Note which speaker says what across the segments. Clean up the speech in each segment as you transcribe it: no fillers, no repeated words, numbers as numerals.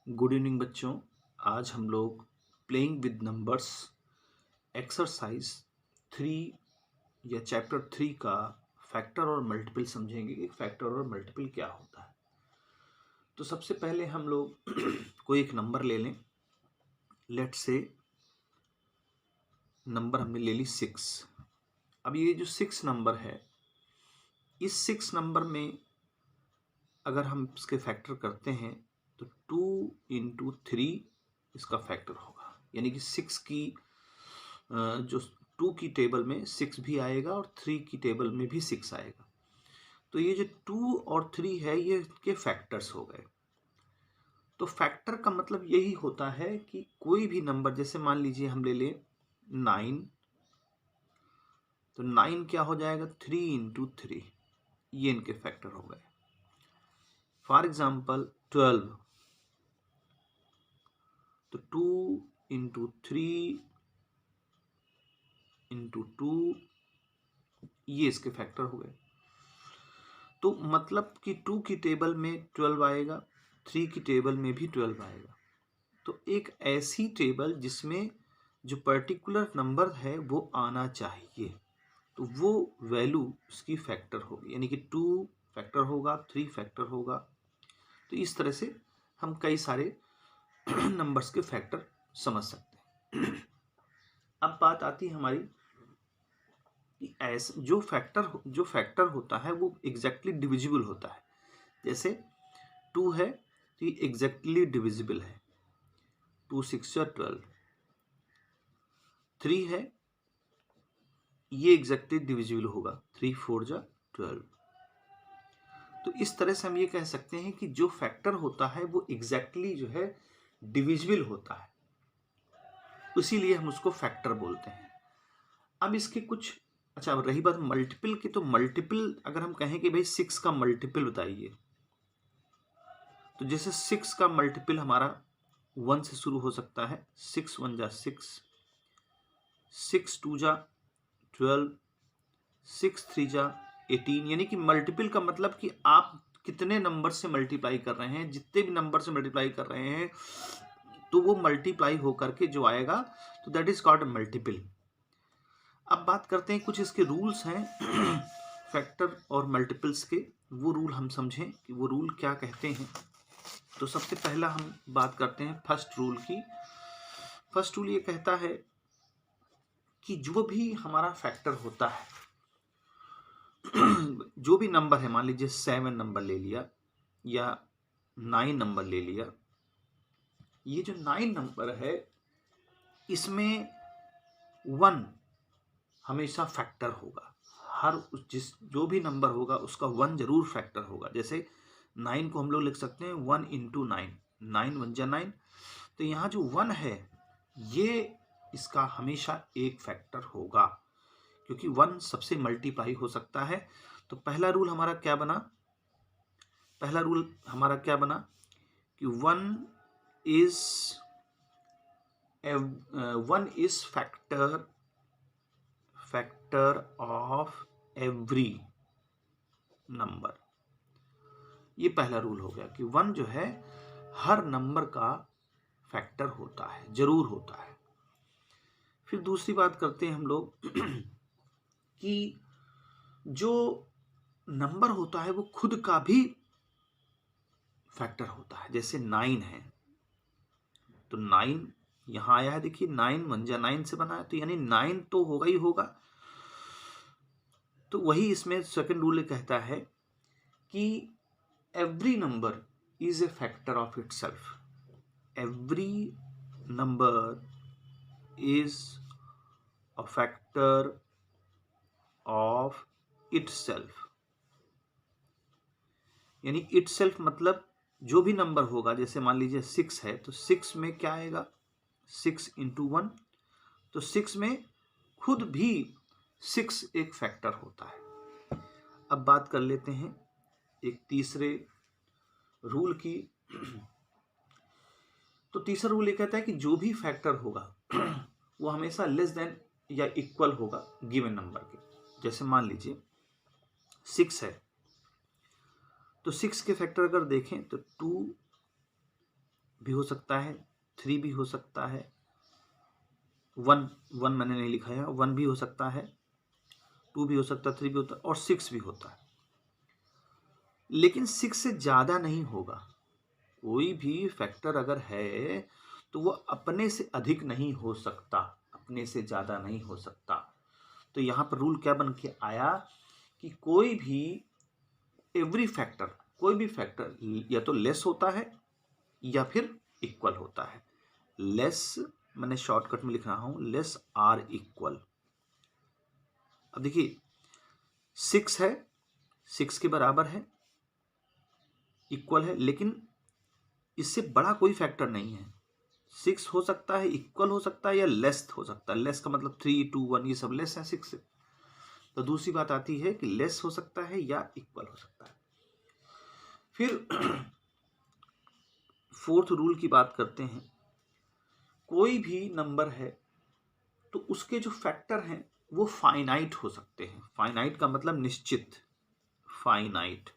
Speaker 1: Good evening बच्चों। आज हम लोग प्लेइंग विद नंबर्स एक्सरसाइज 3 या चैप्टर 3 का फैक्टर और मल्टीपल समझेंगे कि फैक्टर और मल्टीपल क्या होता है। तो सबसे पहले हम लोग कोई एक नंबर ले लें। लेट्स से नंबर हमने ले ली 6। अब ये जो 6 नंबर है, इस 6 नंबर में अगर हम इसके फैक्टर करते हैं तो 2 इंटू 3 इसका फैक्टर होगा। यानी कि 6 की जो 2 की टेबल में 6 भी आएगा और 3 की टेबल में भी 6 आएगा। तो ये जो 2 और 3 है ये इसके फैक्टर्स हो गए। तो फैक्टर का मतलब यही होता है कि कोई भी नंबर, जैसे मान लीजिए हम ले लें 9, तो 9 क्या हो जाएगा 3 इंटू 3, ये इनके फैक्टर हो गए। फॉर एग्जाम्पल 12, तो 2 इंटू 3 इंटू 2, ये इसके फैक्टर हो गए। तो मतलब कि 2 की टेबल में 12 आएगा, 3 की टेबल में भी 12 आएगा। तो एक ऐसी टेबल जिसमें जो पर्टिकुलर नंबर है वो आना चाहिए, तो वो वैल्यू उसकी फैक्टर होगी। यानी कि 2 फैक्टर होगा, 3 फैक्टर होगा। तो इस तरह से हम कई सारे नंबर्स के फैक्टर समझ सकते हैं। अब बात आती है हमारी कि ऐसा जो फैक्टर होता है वो एग्जैक्टली डिविजिबल होता है। जैसे 2 है तो ये एग्जैक्टली डिविजिबल है, 2 6 या 12। 3 है, ये एग्जैक्टली डिविजिबल होगा, 3 4 जा 12। तो इस तरह से हम ये कह सकते हैं कि जो फैक्टर होता है वो एग्जैक्टली जो है डिविजिबल होता है, इसीलिए हम उसको फैक्टर बोलते हैं। अब इसके कुछ, अच्छा रही बात मल्टीपल की, तो मल्टीपल अगर हम कहें कि भाई 6 का मल्टीपल बताइए, तो जैसे 6 का मल्टीपल हमारा 1 से शुरू हो सकता है। 6 1 जा 6, 6 2 जा 12, 6 3 जा 18। यानी कि मल्टीपल का मतलब कि आप कितने नंबर से मल्टीप्लाई कर रहे हैं, जितने भी नंबर से मल्टीप्लाई कर रहे हैं तो वो मल्टीप्लाई होकर के जो आएगा तो दैट इज कॉल्ड मल्टीपल। अब बात करते हैं, कुछ इसके रूल्स हैं फैक्टर और मल्टीपल्स के। वो रूल हम समझें कि वो रूल क्या कहते हैं। तो सबसे पहला हम बात करते हैं फर्स्ट रूल की। फर्स्ट रूल ये कहता है कि जो भी हमारा फैक्टर होता है जो भी नंबर है, मान लीजिए 7 नंबर ले लिया या 9 नंबर ले लिया, ये जो 9 नंबर है इसमें 1 हमेशा फैक्टर होगा। हर जो भी नंबर होगा उसका 1 जरूर फैक्टर होगा। जैसे 9 को हम लोग लिख सकते हैं 1 इंटू 9, 9 1 जा 9। तो यहाँ जो 1 है ये इसका हमेशा एक फैक्टर होगा, क्योंकि 1 सबसे मल्टीप्लाई हो सकता है। तो पहला रूल हमारा क्या बना, कि 1 is factor of every number. ये पहला रूल हो गया कि 1 जो है हर नंबर का फैक्टर होता है, जरूर होता है। फिर दूसरी बात करते हैं हम लोग कि जो नंबर होता है वो खुद का भी फैक्टर होता है। जैसे 9 है तो 9 यहां आया है, देखिए 9 1 जा 9 से बना है, तो यानी 9 तो होगा ही होगा। तो वही इसमें सेकंड रूल कहता है कि every number is a factor of itself. Every number is a factor of itself. यानी इटसेल्फ मतलब जो भी नंबर होगा, जैसे मान लीजिए 6 है तो 6 में क्या आएगा 6 इंटू 1, तो 6 में खुद भी 6 एक फैक्टर होता है। अब बात कर लेते हैं एक तीसरे रूल की। तो तीसरा रूल ये कहता है कि जो भी फैक्टर होगा वो हमेशा लेस देन या इक्वल होगा गिवन नंबर के। जैसे मान लीजिए 6 है तो 6 के फैक्टर अगर देखें तो 2 भी हो सकता है, 3 भी हो सकता है, 1 मैंने नहीं लिखा है, 1 भी हो सकता है, 2 भी हो सकता है, 3 भी होता है और 6 भी होता है। लेकिन 6 से ज़्यादा नहीं होगा। कोई भी फैक्टर अगर है तो वो अपने से अधिक नहीं हो सकता, अपने से ज़्यादा नहीं हो सकता। तो यहाँ पर रूल क्या बन के आया कि कोई भी कोई भी फैक्टर या तो लेस होता है या फिर इक्वल होता है। लेस मैंने शॉर्टकट में लिख रहा हूं, लेस आर इक्वल। अब देखिए 6 है, 6 के बराबर है, इक्वल है, लेकिन इससे बड़ा कोई फैक्टर नहीं है। 6 हो सकता है, इक्वल हो सकता है या लेस हो सकता है। लेस का मतलब 3, 2, 1 ये सब लेस है 6 से। तो दूसरी बात आती है कि लेस हो सकता है या इक्वल हो सकता है। फिर फोर्थ रूल की बात करते हैं। कोई भी नंबर है तो उसके जो फैक्टर हैं वो फाइनाइट हो सकते हैं। फाइनाइट का मतलब निश्चित। फाइनाइट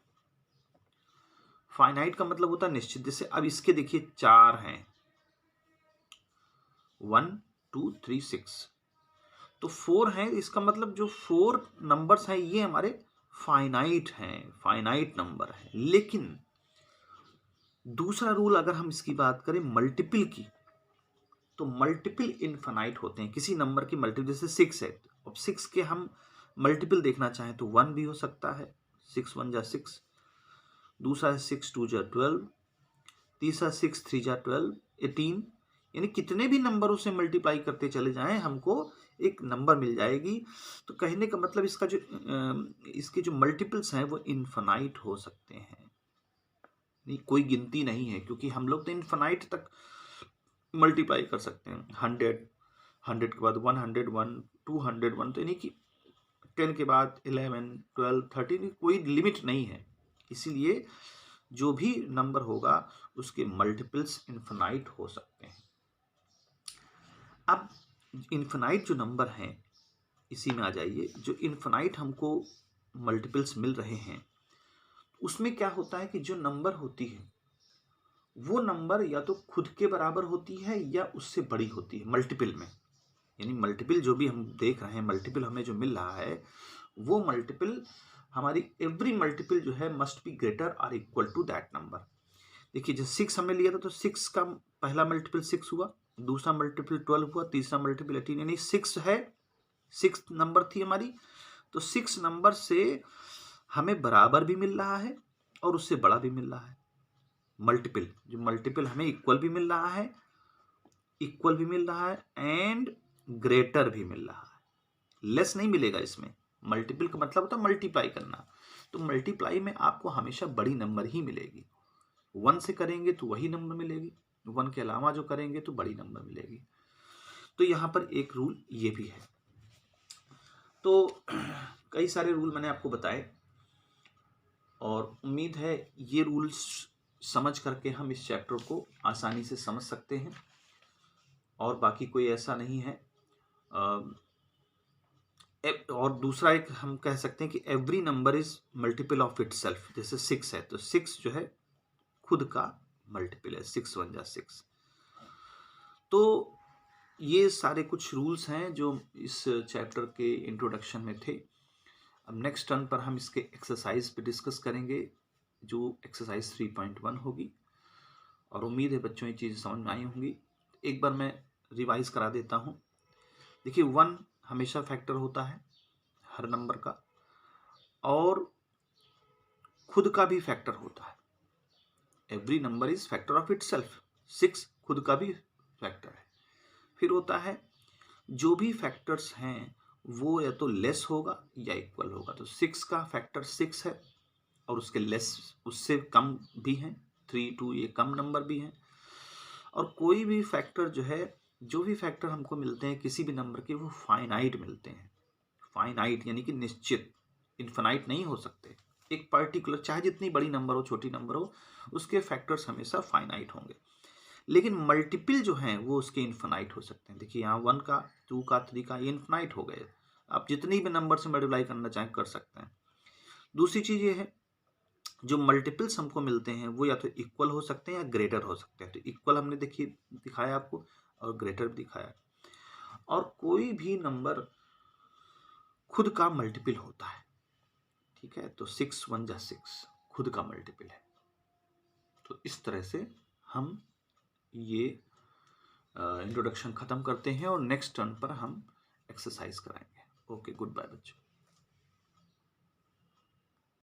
Speaker 1: का मतलब होता है निश्चित। जैसे अब इसके देखिए 4 हैं, 1, 2, 3, 6। तो 4 है, इसका मतलब जो 4 नंबर्स हैं ये हमारे फाइनाइट हैं, फाइनाइट नंबर है। लेकिन दूसरा रूल अगर हम इसकी बात करें मल्टीपल की, तो मल्टीपल इनफाइनाइट होते हैं। किसी नंबर की मल्टीपल, जैसे 6 है, अब 6 के हम मल्टीपल देखना चाहें तो 1 भी हो सकता है, 6 1 जा 6। दूसरा है 6 2 जा 12। तीसरा 6 3 जा 12, 18। यानी कितने भी नंबरों से मल्टीप्लाई करते चले जाएं हमको एक नंबर मिल जाएगी। तो कहने का मतलब इसका जो इसके जो मल्टीपल्स हैं वो इनफाइनाइट हो सकते हैं, नहीं कोई गिनती नहीं है, क्योंकि हम लोग तो इनफाइनाइट तक मल्टीप्लाई कर सकते हैं। 100 के बाद 101, 201, तो यानी कि 10 के बाद 11, 12, 13 कोई लिमिट नहीं है। इसीलिए जो भी नंबर होगा उसके मल्टीपल्स इनफाइनाइट हो सकते हैं। अब इनफाइनाइट जो नंबर हैं इसी में आ जाइए। जो इनफाइनाइट हमको मल्टीपल्स मिल रहे हैं उसमें क्या होता है कि जो नंबर होती है वो नंबर या तो खुद के बराबर होती है या उससे बड़ी होती है मल्टीपल में। यानी मल्टीपल जो भी हम देख रहे हैं, मल्टीपल हमें जो मिल रहा है वो मल्टीपल हमारी एवरी मल्टीपल जो है मस्ट बी ग्रेटर और इक्वल टू दैट नंबर। देखिए जब 6 हमने लिया था तो 6 का पहला मल्टीपल 6 हुआ, दूसरा मल्टीपल 12 हुआ, तीसरा मल्टीपल 18। यानी 6 है, 6 नंबर थी हमारी, तो 6 नंबर से हमें बराबर भी मिल रहा है और उससे बड़ा भी मिल रहा है। मल्टीपल जो मल्टीपल हमें इक्वल भी मिल रहा है, एंड ग्रेटर भी मिल रहा है। लेस नहीं मिलेगा इसमें। मल्टीपल का मतलब होता है मल्टीप्लाई करना, तो मल्टीप्लाई में आपको हमेशा बड़ी नंबर ही मिलेगी। 1 से करेंगे तो वही नंबर मिलेगी, 1 के अलावा जो करेंगे तो बड़ी नंबर मिलेगी। तो यहाँ पर एक रूल ये भी है। तो कई सारे रूल मैंने आपको बताए और उम्मीद है ये रूल्स समझ करके हम इस चैप्टर को आसानी से समझ सकते हैं। और बाकी कोई ऐसा नहीं है। और दूसरा एक हम कह सकते हैं कि every number is multiple of itself. जैसे 6 है तो 6 जो है खुद का मल्टीपल है, 6 1 जा 6। तो ये सारे कुछ रूल्स हैं जो इस चैप्टर के इंट्रोडक्शन में थे। अब नेक्स्ट टर्न पर हम इसके एक्सरसाइज पे डिस्कस करेंगे जो एक्सरसाइज 3.1 होगी। और उम्मीद है बच्चों ये चीज़ें समझ में आई होंगी। एक बार मैं रिवाइज करा देता हूँ। देखिए 1 हमेशा फैक्टर होता है हर नंबर का, और खुद का भी फैक्टर होता है। Every number is factor of itself. 6 खुद का भी फैक्टर है। फिर होता है जो भी फैक्टर्स हैं वो या तो लेस होगा या इक्वल होगा। तो 6 का फैक्टर 6 है और उसके लेस उससे कम भी हैं, 3 2 ये कम नंबर भी हैं। और कोई भी फैक्टर जो है, जो भी फैक्टर हमको मिलते हैं किसी भी नंबर के, वो फाइनाइट मिलते हैं। फाइनाइट यानी कि निश्चित, इनफाइनाइट नहीं हो सकते। एक पर्टिकुलर चाहे जितनी बड़ी नंबर हो छोटी नंबर हो उसके फैक्टर्स हमेशा फाइनाइट होंगे। लेकिन मल्टीपल जो हैं वो उसके इनफाइनाइट हो सकते हैं। देखिए यहाँ 1 का 2 का 3 का ये इनफाइनाइट हो गए। आप जितनी भी नंबर से मल्टीप्लाई करना चाहें कर सकते हैं। दूसरी चीज़ ये है जो मल्टीपल्स हमको मिलते हैं वो या तो इक्वल हो सकते हैं या ग्रेटर हो सकते हैं। तो इक्वल हमने देखिए दिखाया आपको और ग्रेटर भी दिखाया। और कोई भी नंबर खुद का मल्टीपल होता है, ठीक है। तो 6 1 जा 6 खुद का मल्टीपल है। तो इस तरह से हम ये इंट्रोडक्शन खत्म करते हैं और नेक्स्ट टर्न पर हम एक्सरसाइज कराएंगे। ओके, गुड बाय बच्चों।